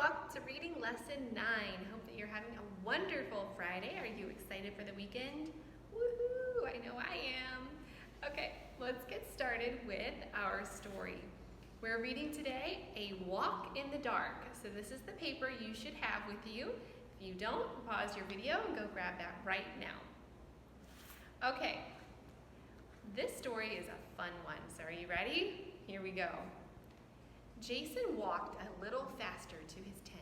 welcome to Reading Lesson 9. Hope that you're having a wonderful Friday. Are you excited for the weekend? Woohoo! I know I am. Okay, let's get started with our story. We're reading today A Walk in the Dark. So this is the paper you should have with you. If you don't, pause your video and go grab that right now. Okay, this story is a fun one. So are you ready? Here we go. Jason walked a little faster to his tent.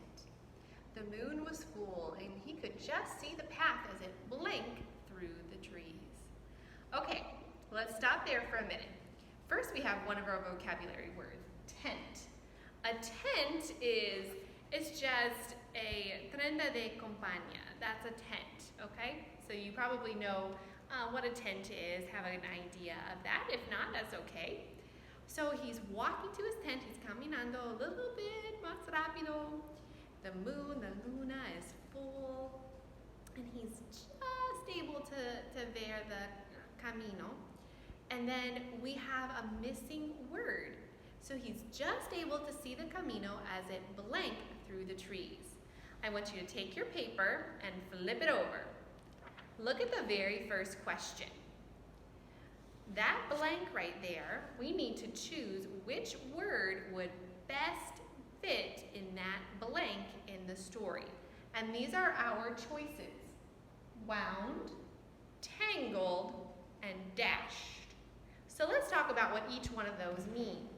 The moon was full and he could just see the path as it blinked through the trees. Okay, let's stop there for a minute. First we have one of our vocabulary words, tent. A tent it's just a tenda de compañía. That's a tent, okay? So you probably know what a tent is, have an idea of that. If not, that's okay. So he's walking to his tent, he's caminando a little bit más rápido. The moon, the luna is full, and he's just able to ver the camino. And then we have a missing word. So he's just able to see the camino as it blinked through the trees. I want you to take your paper and flip it over. Look at the very first question. That blank right there, we need to choose which word would best fit in that blank in the story. And these are our choices: wound, tangled, and dashed. So let's talk about what each one of those mean.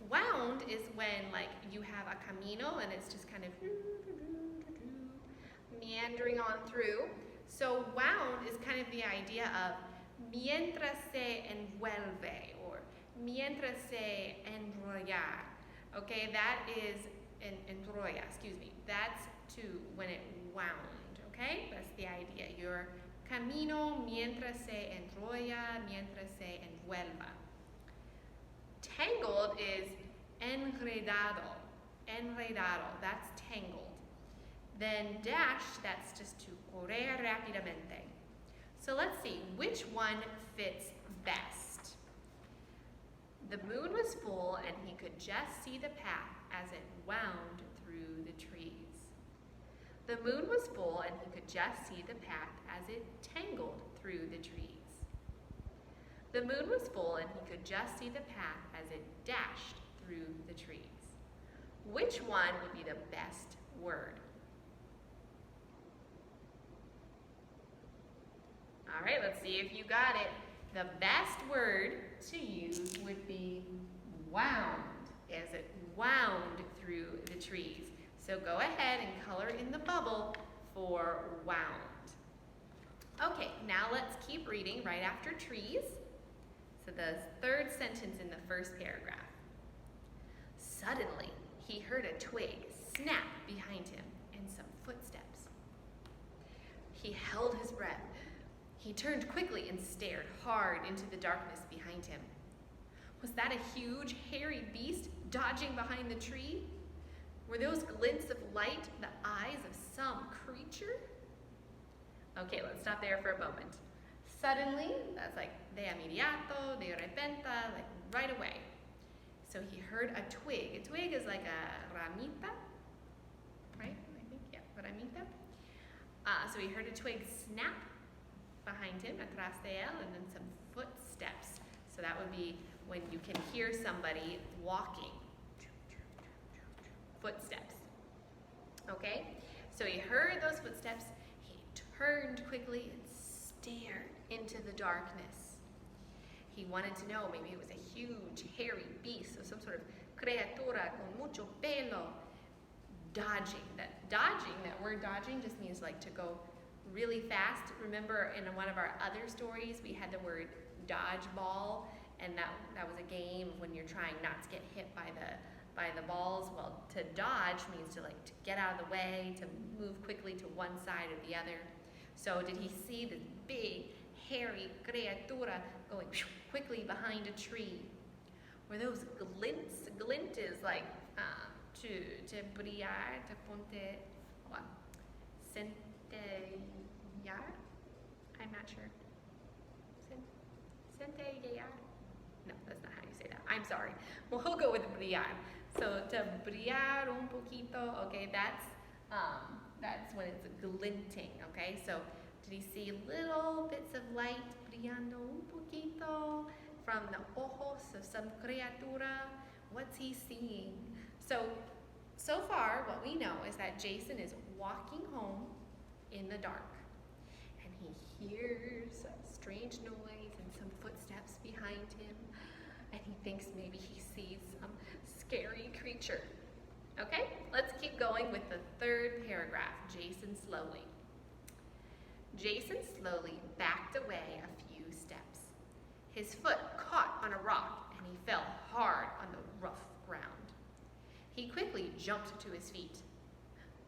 Wound is when you have a camino and it's just kind of meandering on through. So wound is kind of the idea of mientras se envuelve, or mientras se enrolla. Okay, that is enrolla, excuse me. That's to when it wound, okay? That's the idea. Your camino mientras se enrolla, mientras se envuelva. Tangled is enredado, enredado, that's tangled. Then dash, that's just to correr rápidamente. So let's see, which one fits best? The moon was full and he could just see the path as it wound through the trees. The moon was full and he could just see the path as it tangled through the trees. The moon was full and he could just see the path as it dashed through the trees. Which one would be the best word? All right, let's see if you got it. The best word to use would be wound, as it wound through the trees. So go ahead and color in the bubble for wound. Okay, now let's keep reading right after trees. So the third sentence in the first paragraph. Suddenly, he heard a twig snap behind him and some footsteps. He held his breath. He turned quickly and stared hard into the darkness behind him. Was that a huge, hairy beast dodging behind the tree? Were those glints of light the eyes of some creature? Okay, let's stop there for a moment. Suddenly, that's like de inmediato, de repente, like right away. So he heard a twig. A twig is like a ramita, right? I think, yeah, ramita. So he heard a twig snap behind him, atrás de él, and then some footsteps. So that would be when you can hear somebody walking. Footsteps. Okay? So he heard those footsteps. He turned quickly and stared into the darkness. He wanted to know, maybe it was a huge, hairy beast, or some sort of criatura con mucho pelo. Dodging. That word dodging just means like to go really fast. Remember in one of our other stories we had the word dodgeball, and that was a game when you're trying not to get hit by the balls. Well, to dodge means to get out of the way, to move quickly to one side or the other. So did he see this big hairy criatura going quickly behind a tree? Were those glints? Glint is like to brillar, to ponte, what? Centellar? I'm not sure. Centellar? No, that's not how you say that. I'm sorry. Well, we'll go with brillar. So to brillar un poquito, okay, that's when it's glinting, okay? So did he see little bits of light brillando un poquito from the ojos of some criatura? What's he seeing? So far, what we know is that Jason is walking home in the dark, and he hears a strange noise and some footsteps behind him, and he thinks maybe he sees some scary creature. Okay, let's keep going with the third paragraph, Jason slowly. Jason slowly backed away a few steps. His foot caught on a rock, and he fell hard on the rough ground. He quickly jumped to his feet.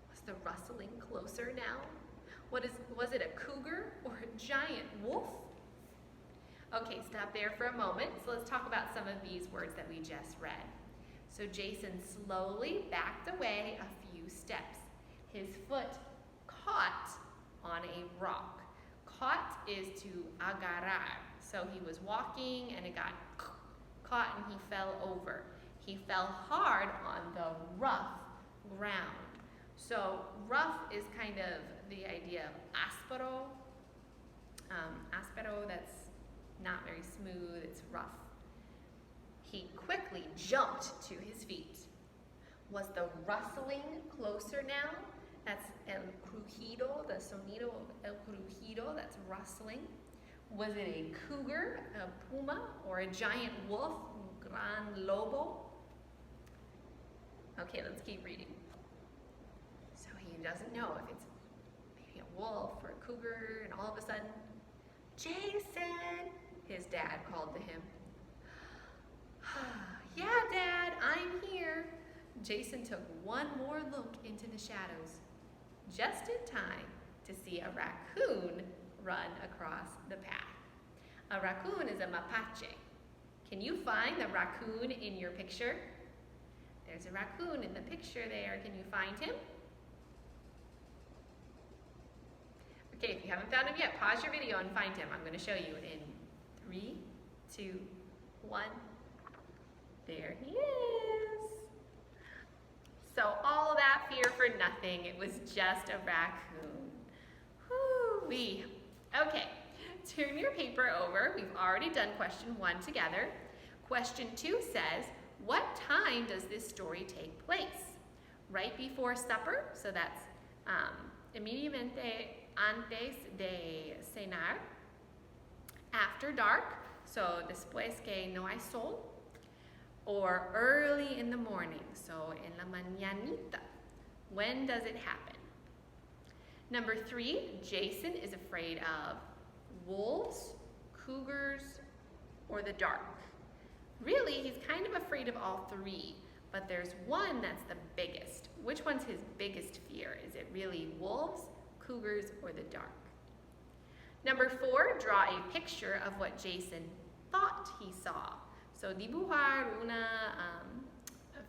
Was the rustling closer now? Was it a cougar or a giant wolf? Okay, stop there for a moment. So let's talk about some of these words that we just read. So Jason slowly backed away a few steps. His foot caught on a rock. Caught is to agarrar. So he was walking and it got caught and he fell over. He fell hard on the rough ground. So rough is kind of the idea of áspero. Áspero, that's not very smooth, it's rough. He quickly jumped to his feet. Was the rustling closer now? That's el crujido, the sonido of el crujido, that's rustling. Was it a cougar, a puma, or a giant wolf, un gran lobo? Okay, let's keep reading. So he doesn't know if it's maybe a wolf or a cougar, and all of a sudden, Jason, his dad called to him. Yeah, Dad, I'm here. Jason took one more look into the shadows, just in time to see a raccoon run across the path. A raccoon is a mapache. Can you find the raccoon in your picture? There's a raccoon in the picture there. Can you find him? Okay, if you haven't found him yet, pause your video and find him. I'm going to show you in 3, 2, 1. There he is. So all that fear for nothing. It was just a raccoon. Whoo-wee. Okay, turn your paper over. We've already done question 1 together. Question 2 says, what time does this story take place? Right before supper, so that's inmediatamente antes de cenar. After dark, so después que no hay sol. Or early in the morning, so en la mañanita. When does it happen? Number 3, Jason is afraid of wolves, cougars, or the dark. Really, he's kind of afraid of all 3, but there's one that's the biggest. Which one's his biggest fear? Is it really wolves, cougars, or the dark? Number 4, draw a picture of what Jason thought he saw. So dibujar una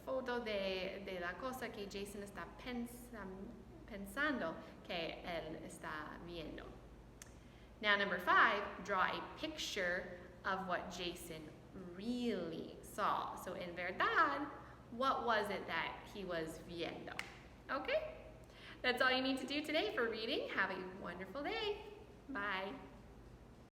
foto de la cosa que Jason está pensando que él está viendo. Now number 5, draw a picture of what Jason really saw. So en verdad, what was it that he was viendo? Okay? That's all you need to do today for reading. Have a wonderful day. Bye.